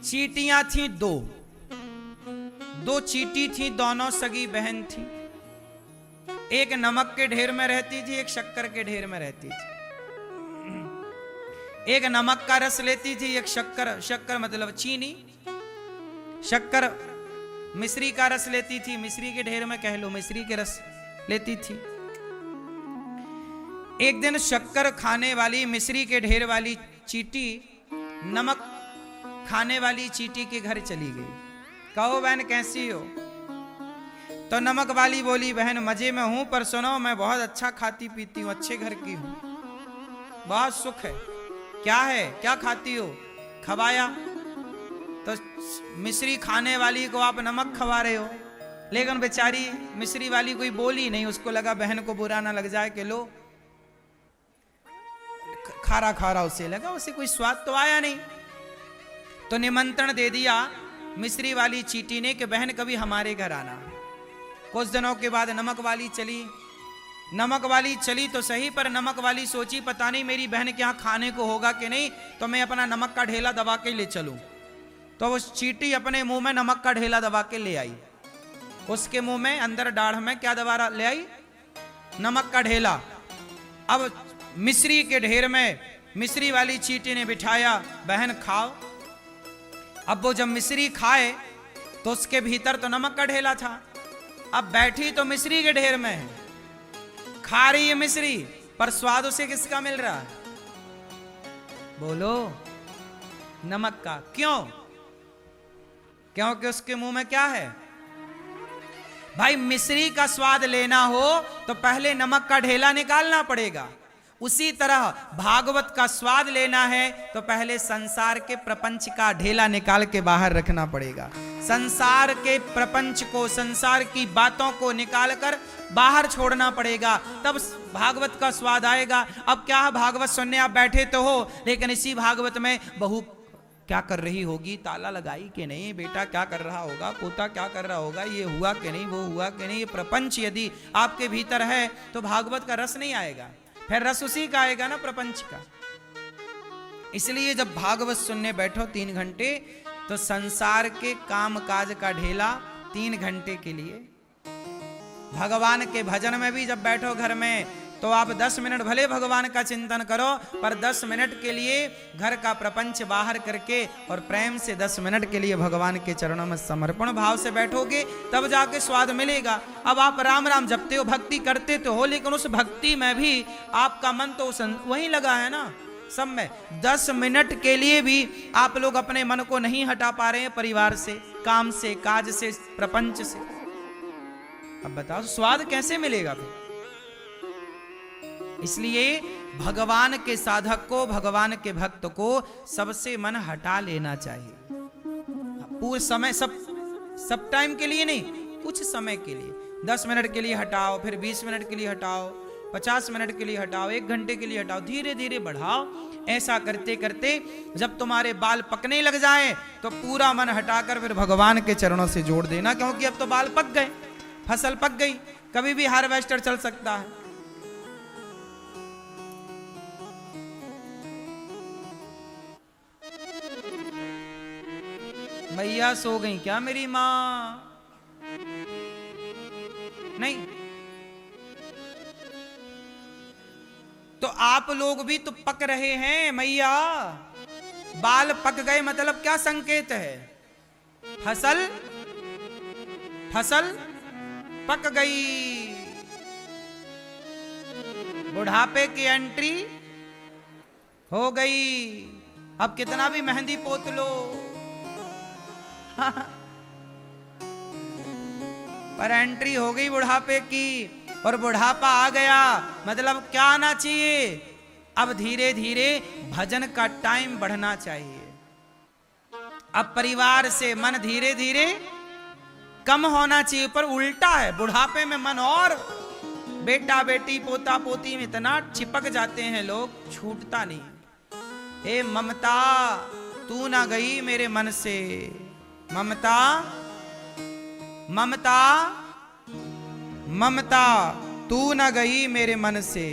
चींटियां थी दो, दो चींटी थी, दोनों सगी बहन थी। एक नमक के ढेर में रहती थी, एक शक्कर के ढेर में रहती थी। एक नमक का रस लेती थी, एक शक्कर, शक्कर मतलब चीनी, शक्कर मिश्री का रस लेती थी, मिश्री के ढेर में कह लो मिश्री के रस लेती थी। एक दिन शक्कर खाने वाली मिश्री के ढेर वाली चींटी नमक खाने वाली चींटी के घर चली गई। कहो बहन कैसी हो? तो नमक वाली बोली बहन मजे में हूं, पर सुनो मैं बहुत अच्छा खाती पीती हूं, अच्छे घर की हूं, बहुत सुख है। क्या है, क्या खाती हो? खवाया। तो मिश्री खाने वाली को आप नमक खवा रहे हो, लेकिन बेचारी मिश्री वाली कोई बोली नहीं, उसको लगा बहन को बुरा ना लग जाए कि लो खारा खारा उसे लगा, उसे कोई स्वाद तो आया नहीं। तो निमंत्रण दे दिया मिश्री वाली चींटी ने कि बहन कभी हमारे घर आना। कुछ दिनों के बाद नमक वाली चली। नमक वाली चली तो सही, पर नमक वाली सोची पता नहीं मेरी बहन के यहाँ खाने को होगा कि नहीं, तो मैं अपना नमक का ढेला दबा के ले चलूं। तो वो चींटी अपने मुंह में नमक का ढेला दबा के ले आई। उसके मुंह में अंदर डाढ़ में क्या दबा ले आई? नमक का ढेला। अब मिश्री के ढेर में मिश्री वाली चींटी ने बिठाया, बहन खाओ। अब वो जब मिश्री खाए तो उसके भीतर तो नमक का ढेला था। अब बैठी तो मिश्री के ढेर में है, खा रही है मिश्री, पर स्वाद उसे किसका मिल रहा है? बोलो, नमक का। क्यों? क्योंकि उसके मुंह में क्या है? भाई मिश्री का स्वाद लेना हो तो पहले नमक का ढेला निकालना पड़ेगा। उसी तरह भागवत का स्वाद लेना है तो पहले संसार के प्रपंच का ढेला निकाल के बाहर रखना पड़ेगा। संसार के प्रपंच को, संसार की बातों को निकाल कर बाहर छोड़ना पड़ेगा, तब भागवत का स्वाद आएगा। अब क्या भागवत सुनने आप बैठे तो हो, लेकिन इसी भागवत में बहू क्या कर रही होगी, ताला लगाई कि नहीं, बेटा क्या कर रहा होगा, पोता क्या कर रहा होगा, ये हुआ कि नहीं, वो हुआ कि नहीं, ये प्रपंच यदि आपके भीतर है तो भागवत का रस नहीं आएगा, फिर रस उसी का आएगा ना, प्रपंच का। इसलिए जब भागवत सुनने बैठो 3 घंटे तो संसार के काम काज का ढेला 3 घंटे के लिए। भगवान के भजन में भी जब बैठो घर में तो आप 10 मिनट भले भगवान का चिंतन करो, पर 10 मिनट के लिए घर का प्रपंच बाहर करके और प्रेम से 10 मिनट के लिए भगवान के चरणों में समर्पण भाव से बैठोगे, तब जाके स्वाद मिलेगा। अब आप राम राम जपते हो, भक्ति करते तो हो, लेकिन उस भक्ति में भी आपका मन तो वहीं लगा है ना, सब में। 10 मिनट के लिए भी आप लोग अपने मन को नहीं हटा पा रहे हैं परिवार से, काम से, काज से, प्रपंच से। अब बताओ स्वाद कैसे मिलेगा फिर? इसलिए भगवान के साधक को, भगवान के भक्त को सबसे मन हटा लेना चाहिए। पूरे समय, सब टाइम के लिए नहीं, कुछ समय के लिए 10 मिनट के लिए हटाओ, फिर 20 मिनट के लिए हटाओ, 50 मिनट के लिए हटाओ, 1 घंटे के लिए हटाओ, धीरे धीरे बढ़ाओ। ऐसा करते करते जब तुम्हारे बाल पकने लग जाएं तो पूरा मन हटाकर फिर भगवान के चरणों से जोड़ देना, क्योंकि अब तो बाल पक गए, फसल पक गई, कभी भी हार्वेस्टर चल सकता है। मैया सो गई क्या मेरी माँ? नहीं। तो आप लोग भी तो पक रहे हैं मैया, बाल पक गए मतलब क्या संकेत है? फसल पक गई, बुढ़ापे की एंट्री हो गई। अब कितना भी मेहंदी पोत लो पर एंट्री हो गई बुढ़ापे की, और बुढ़ापा आ गया मतलब क्या आना चाहिए? अब धीरे धीरे भजन का टाइम बढ़ना चाहिए। अब परिवार से मन धीरे धीरे कम होना चाहिए, पर उल्टा है, बुढ़ापे में मन और बेटा बेटी पोता पोती में इतना चिपक जाते हैं लोग, छूटता नहीं। ए ममता तू ना गई मेरे मन से, ममता ममता ममता तू न गई मेरे मन से।